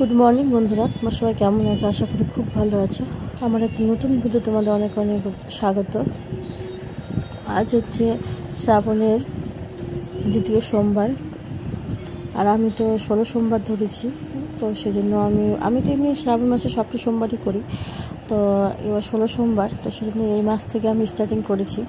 Good morning বন্ধুরা, তোমার সবাই কেমন আছে? আশা করি খুব ভালো আছে। আমার একটা নতুন ভিডিও তোমাদের অনেক অনেক স্বাগত। আজ হচ্ছে শ্রাবণের দ্বিতীয় সোমবার, আর আমি তো 16 সোমবার ধরেছি। তো সেজন্য আমি তো এমনি শ্রাবণ মাসে সবটা সোমবারই করি। তো এবার 16 সোমবার, তো সেজন্য এই মাস থেকে আমি স্টার্টিং করেছি।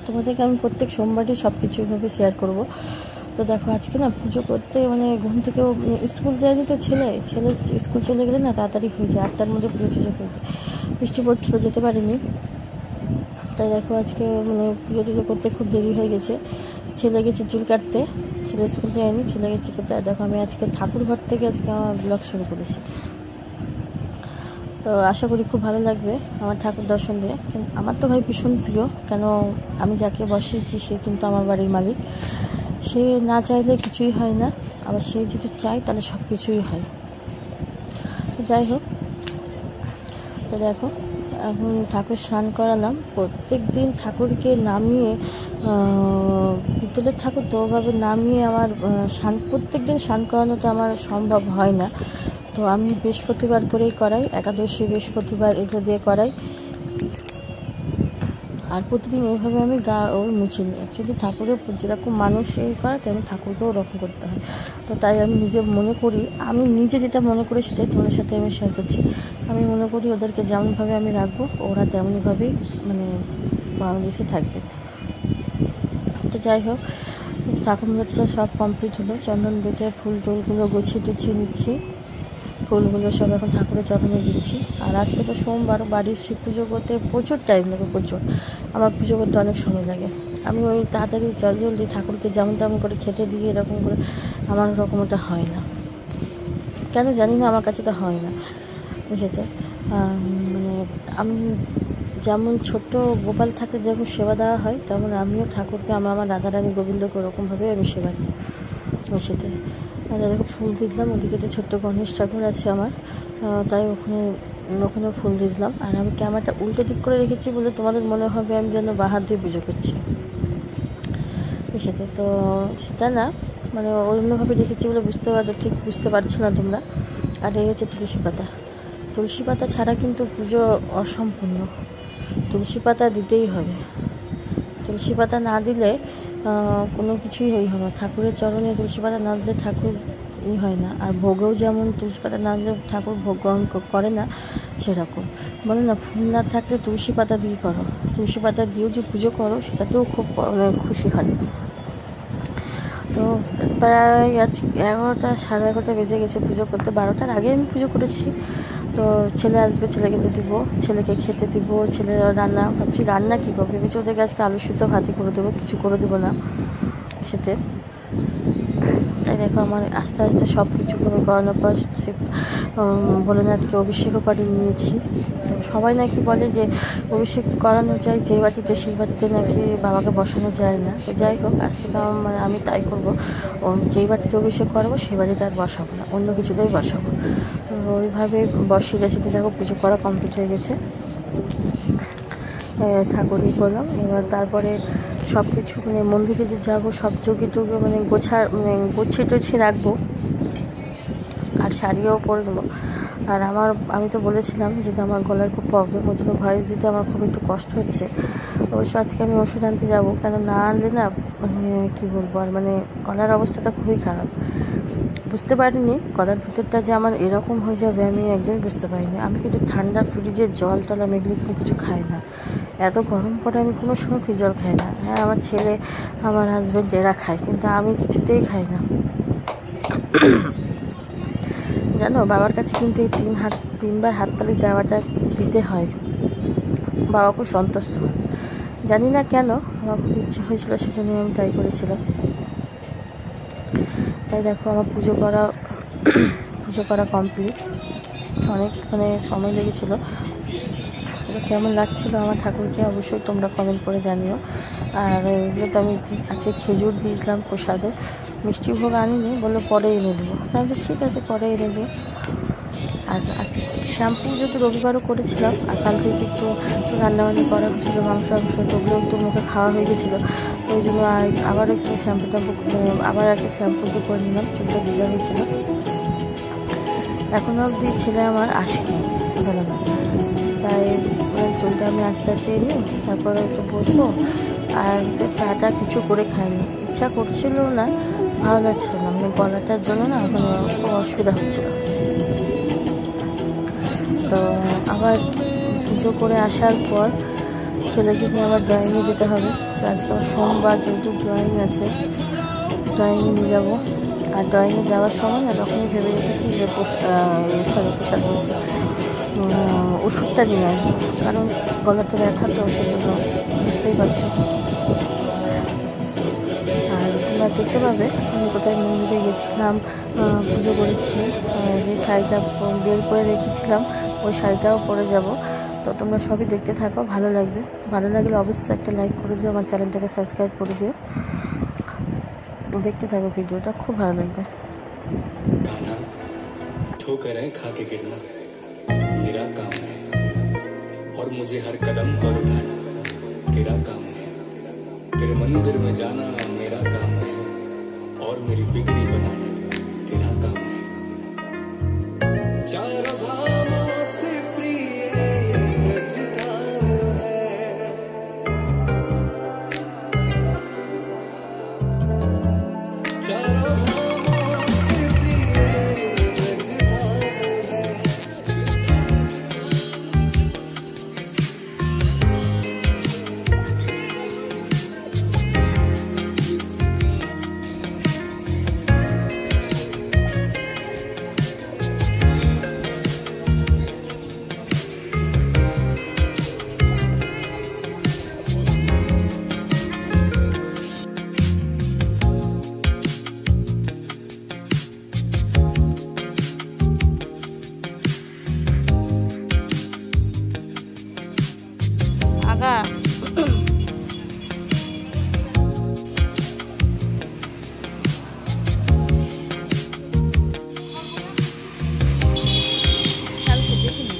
তোমাদেরকে আমি প্রত্যেক সোমবারই সব কিছু এভাবে শেয়ার করব। তো দেখো, আজকে না পুজো করতে ঘুম থেকেও স্কুল যায়নি, তো ছেলে স্কুল চলে গেলে না তাড়াতাড়ি হয়ে যায়, 8টার মধ্যে পুজো টুজো হয়ে যায়। বৃষ্টি পড়ছিল, যেতে পারিনি। তাই দেখো আজকে পুজো টুজো করতে খুব দেরি হয়ে গেছে। ছেলে গেছে চুল কাটতে, ছেলে স্কুল যায়নি, ছেলে গেছে চুল কাটতে। আর দেখো আমি আজকে ঠাকুর ঘর থেকে আজকে আমার ব্লগ শুরু করেছি। তো আশা করি খুব ভালো লাগবে আমার ঠাকুর দর্শন দিয়ে। আমার তো ভাই ভীষণ প্রিয়, কেন আমি যাকে বসিয়েছি সে কিন্তু আমার বাড়ির মালিক। সে না চাইলে কিছুই হয় না, আবার সে যদি চায় তাহলে সব কিছুই হয়। তো যাই হোক, তো দেখো এখন ঠাকুর স্নান করালাম। প্রত্যেক দিন ঠাকুরকে নামিয়ে, পিতলের ঠাকুর তো ওভাবে নামিয়ে আমার প্রত্যেক দিন স্নান করানোটা আমার সম্ভব হয় না। তো আমি বৃহস্পতিবার করেই করাই, একাদশী বৃহস্পতিবার এগুলো দিয়ে করাই। আর প্রতিদিন এইভাবে আমি মুছে নিই। অ্যাকচুয়ালি ঠাকুরের যেরকম মানুষ করে তেমন ঠাকুরকেও ওরকম করতে হয়। তো তাই আমি নিজে যেটা মনে করি সেটাই তোমাদের সাথে আমি শেয়ার করছি। আমি মনে করি ওদেরকে যেমনভাবে আমি রাখবো ওরা তেমনইভাবেই বাংলাদেশে থাকবে। তো যাই হোক, ঠাকুর মূর্তিটা সব কমপ্লিট হলো। চন্দন বেটে ফুল টুলগুলো গুছিয়ে নিচ্ছি। ফুলগুলো সব এখন ঠাকুরের চরণে দিচ্ছি। আর আজকে তো সোমবার, বাড়ির শিব পুজো করতে প্রচুর টাইম লাগে, প্রচুর। আমার পুজো করতে অনেক সময় লাগে। আমি ওই তাড়াতাড়ি জলদি ঠাকুরকে যেমন তেমন করে খেতে দিয়ে এরকম করে আমার ওরকম ওটা হয় না, কেন জানি না, আমার কাছে তো হয় না বুঝতে। আমি যেমন ছোট্ট গোপাল থাকে যেমন সেবা দেওয়া হয়, তেমন আমিও ঠাকুরকে আমার রাধারানী গোবিন্দকে ওরকমভাবে আমি সেবা দিই সেতে। আর দেখো ফুল দিলাম, ওদিকে তো ছোট্ট গণেশ ঠাকুর আছে আমার, তাই ওখানে ফুল দিলাম। আর আমি ক্যামেরাটা উল্টো দিক করে রেখেছি বলে তোমাদের মনে হবে আমি যেন বাহার দিয়ে পুজো করছি সেটা। তো সেটা না, অন্যভাবে রেখেছি বলে ঠিক বুঝতে পারছো না তোমরা। আর এই হচ্ছে তুলসী পাতা ছাড়া কিন্তু পুজো অসম্পূর্ণ। তুলসী পাতা দিতেই হবে। তুলসী পাতা না দিলে কোনো কিছুই হয় না। ঠাকুরের চরণে তুলসী পাতা না দিলে ঠাকুর হয় না। আর ভোগেও যেমন তুলসী পাতা না দিলে ঠাকুর ভোগ গ্রহণ করে না, সেরকম বলে না, ফুল না থাকলে তুলসী পাতা দিয়ে করো, তুলসী পাতা দিয়েও যে পুজো করো সেটাতেও খুব খুশি হয়। তো প্রায় আজ 11টা সাড়ে 11টা বেজে গেছে পুজো করতে। 12টার আগে আমি পুজো করেছি। তো ছেলে আসবে, ছেলেকে খেতে দিব। ছেলে ভাবছি রান্না কী করবে, ভেবেছি ওদেরকে আজকে আলু সিদ্ধ ভাতই করে দেবো, কিছু করে দেবো না সেতে। তাই দেখো আমার আস্তে আস্তে সব কিছু করানোর পর ভোলেনাথকে অভিষেকও করে নিয়েছি। তো সবাই নাকি বলে যে অভিষেক করানো যায় যে বাটিতে, সেই বাটিতে নাকি বাবাকে বসানো যায় না। তো যাই হোক, আজকে আমি তাই করবো, যেই বাটিতে অভিষেক করবো সেই বাটিতে আর বসাবো না, অন্য কিছুতেই বসাবো। তো ওইভাবে বসিয়ে রেসিপি দেখো পুজো করা কমপ্লিট হয়ে গেছে। ঠাকুরই করলাম। এবার তারপরে সব কিছু মন্দিরে যে যাবো সব চৌকি গুছিয়ে টুছিয়ে রাখবো, আর শাড়িও পরে নেবো। আর আমি তো বলেছিলাম যে আমার গলার খুব প্রবলেম, ওই জন্য ভয়েস দিতে আমার খুব একটু কষ্ট হচ্ছে। অবশ্য আজকে আমি ওষুধ আনতে যাবো, কেন না আনলে না কী বলবো, আর গলার অবস্থাটা খুবই খারাপ। বুঝতে পারিনি গলার ভিতরটা যে আমার এরকম হয়ে যাবে, আমি একদমই বুঝতে পারিনি। আমি কিন্তু ঠান্ডা ফ্রিজের জল আমি এগুলো কোনো কিছু খাই না। এত গরম পরে আমি কোনো সময় ফ্রিজ জল খাই না। হ্যাঁ, আমার ছেলে, আমার হাজব্যান্ড এরা খায়, কিন্তু আমি কিছুতেই খাই না। জানো, বাবার কাছে কিন্তু এই 3বার হাততালি দেওয়াটা দিতে হয়, বাবা খুব সন্তুষ্ট। জানি না কেন, আমার খুব ইচ্ছে হয়েছিল, সেজন্য আমি তাই করেছিলাম। তাই দেখো আমার পুজো করা কমপ্লিট। অনেক সময় লেগেছিলো। কেমন লাগছিলো আমার ঠাকুরকে অবশ্যই তোমরা কমেন্ট করে জানিও। আর এগুলো তো আমি আজকে খেজুর দিয়েছিলাম প্রসাদে, মিষ্টি ভোগ আনিনি, বললো পরে এনে দেবো। তাহলে ঠিক আছে, পরে এনে দেবো। আর আজকে শ্যাম্পু যেহেতু রবিবারও করেছিলাম, আর কালকে একটু রান্নাবান্না করা হয়েছিলো, মাংস ওগুলো একটু মুখে খাওয়া হয়ে গেছিলো। তো ওই জন্য আবারও একটু শ্যাম্পু করে নিলাম, চুলটা ভিজা হয়েছিলো। এখনো অবধি ছেলে আমার আসেনি ভালো না, তাই চুলটা আমি আস্তে আস্তে নিই, তারপরে একটু বসবো। আর চাটা কিছু করে খাইনি, ইচ্ছা করছিল না, ভালো লাগছিল না, মানে গলাটার জন্য না এখন খুব অসুবিধা হচ্ছিল। তো আবার পুজো করে আসার পর ছেলেকে নিয়ে আবার ড্রয়িংয়ে যেতে হবে। আজকে সোমবার যেহেতু ড্রয়িং আছে, ড্রয়িংয়ে নিয়ে যাবো। আর ড্রয়িংয়ে যাওয়ার সময় না তখনই ভেবে রেখেছি যে ওষুধটা নিয়ে আসবো, কারণ গলাতে ব্যথা তো সেজন্য, বুঝতেই পারছি। আর তোমরা দেখতে পাবে আমি কোথায় মন্দিরে গেছিলাম, পুজো করেছি, যে শাড়িটা বের করে রেখেছিলাম ওই শাড়িটাও পরে যাব। তো তোমরা সবই দেখতে থাকো, ভালো লাগবে। ভালো লাগলে অবশ্যই একটা লাইক করে দিও, আমার চ্যানেলটাকে সাবস্ক্রাইব করে দিও। দেখতে থাকো ভিডিওটা, খুব ভালো লাগবে। ठोकरें खा के गिरना मेरा काम है, और मुझे हर कदम पर उठाना तेरा काम है। तेरे मंदिर में जाना मेरा काम है, और मेरी बिगड़ी बनाना तेरा काम है। चारों धामों से प्रिय ब्रजधाम है, चारों धामों से प्रिय ब्रजधाम है। আগা কালকে দেখিনি।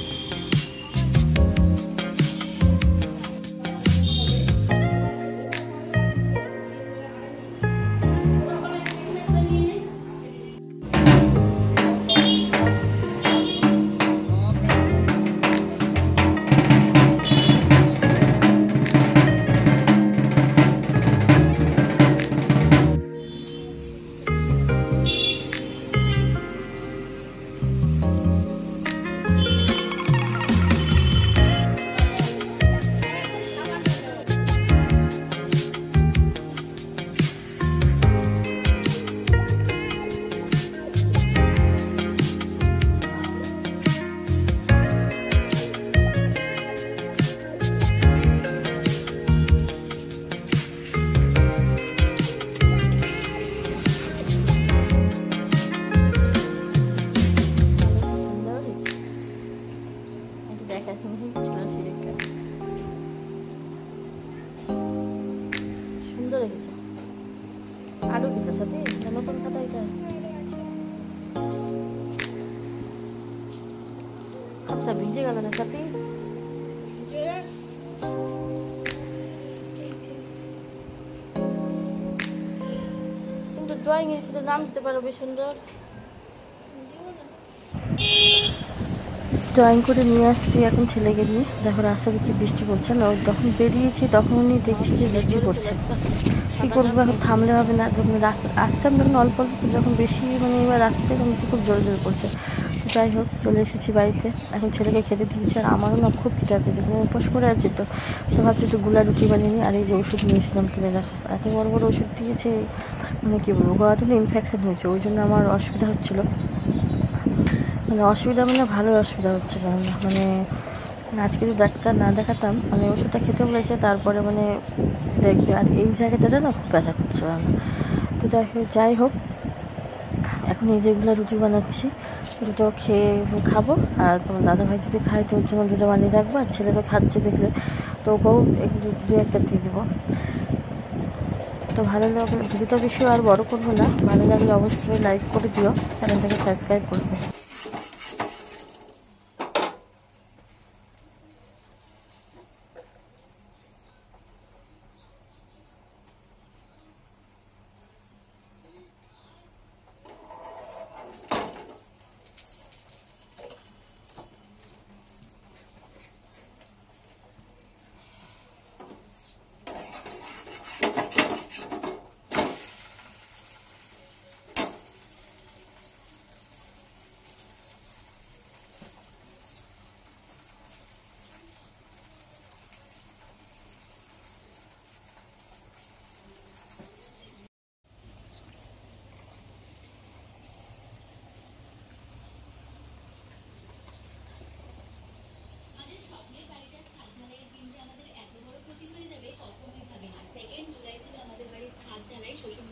সুন্দর লেগেছে। আরো কিছু সাথে নতুন খাতা, এটা খাতা ভিজে গেল না সাথে। তুমি তো ড্রয়িং এর সাথে নাম দিতে পারো, বেশ সুন্দর। ড্রয়িং করে নিয়ে আসছি এখন ছেলেকে নিয়ে। দেখো রাস্তা দেখি বৃষ্টি পড়ছে না, যখন বেরিয়েছি তখনই দেখছি যে বৃষ্টি পড়ছে। কী করবো, এখন থামলে হবে না। যখন রাস্তা আসছিলাম তখন অল্প অল্প, যখন বেশি মানে এবার রাস্তায় তখন খুব জোরে জোরে পড়ছে। তো যাই হোক চলে এসেছি বাড়িতে, এখন ছেলেকে খেতে দিয়েছি। আর আমারও না খুব খিদে পেয়েছে, কোনো উপোস করে আছে তো ভাবছি একটু গুলা রুটি বানিয়ে নিই। আর এই যে ওষুধ নিয়েছিলাম কিনে, দেখো এত বড় বড় ওষুধ দিয়েছে, মানে কী বলবো, গলাতে ইনফেকশন হয়েছে, ওই জন্য আমার অসুবিধা হচ্ছিলো। মানে অসুবিধা মানে ভালো অসুবিধা হচ্ছে, জানো না, মানে আজকে যদি ডাক্তার না দেখাতাম, মানে ওষুধটা খেতে বলেছে তারপরে মানে দেখবে। আর এই জায়গাটাতে না খুব ব্যথা করছে, জানো না। তো যাই হোক এখন এই যেগুলো রুটি বানাচ্ছি, দুটো খেয়ে খাবো। আর তোমার দাদাভাই যদি খায় তো ওর জন্য দুটো বানিয়ে রাখবো। আর ছেলে তো খাচ্ছে দেখলে, তো ওকেও দু একটা দিয়ে দেবো। তো ভালো লাগলে ভিডিওটা বেশি আর বড় করবো না, ভালো লাগলে অবশ্যই লাইক করে দিও, চ্যানেলটাকে সাবস্ক্রাইব করবে। ছাদ ঢালাই শোষণ